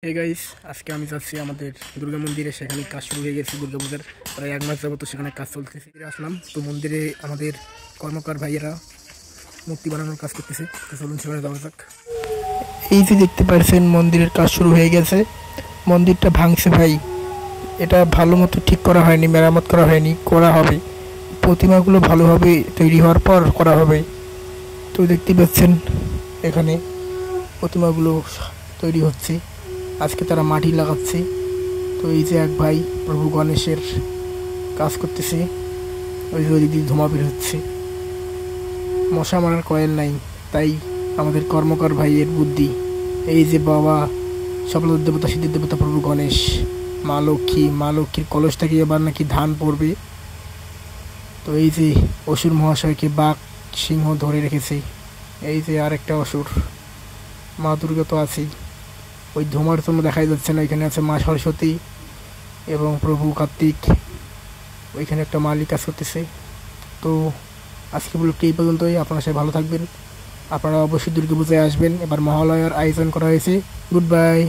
Hey guys, আজকে আমি যাচ্ছি আমাদের দুর্গা মন্দিরে। সেখানে কাজ শুরু হয়ে গেছে। দুর্গাপূজার প্রায় 1 মাস যাবত সেখানে কাজ চলতেছে। আসলাম তো মন্দিরে আমাদের কর্মকার ভাইয়েরা মূর্তি বানানোর কাজ করতেছে। তো চলুন সেখানে যাওয়া যাক। এই যে দেখতে পাচ্ছেন মন্দিরের কাজ শুরু হয়ে গেছে। মন্দিরটা ভাঙছে ভাই, এটা ভালো মতো ঠিক করা হয়নি, মেরামত করা হয়নি, করা হবে। প্রতিমাগুলো ভালোভাবে তৈরি হওয়ার পর করা হবে। তো দেখতে পাচ্ছেন এখানে প্রতিমাগুলো তৈরি হচ্ছে। আজকে তারা মাটি লাগাচ্ছে। তো এই যে এক ভাই প্রভু গণেশের কাজ করতেছে। ওই যে ওদিক দিয়ে ধোঁয়া বের হচ্ছে। মশা মারার কয়েল নাই, তাই আমাদের কর্মকার ভাইয়ের বুদ্ধি। এই যে বাবা সকলের দেবতা, সিদ্ধির দেবতা প্রভু গণেশ, মা লক্ষ্মী, মা লক্ষ্মীর কলস থেকে এবার নাকি ধান পড়বে। তো এই যে অসুর মহাশয়কে বাঘ সিংহ ধরে রেখেছে। এই যে আরেকটা অসুর, মা দুর্গা তো আছেই। ওই ধোঁয়ার জন্য দেখাই যাচ্ছে না। এখানে আছে মা সরস্বতী এবং প্রভু কার্তিক। ওইখানে একটা মালি কাজ করতেছে। তো আজকে ব্লগটি এই পর্যন্তই। আপনারা সবাই ভালো থাকবেন। আপনারা অবশ্যই দুর্গাপূজায় আসবেন। এবার মহালয়ার আয়োজন করা হয়েছে। Good bye.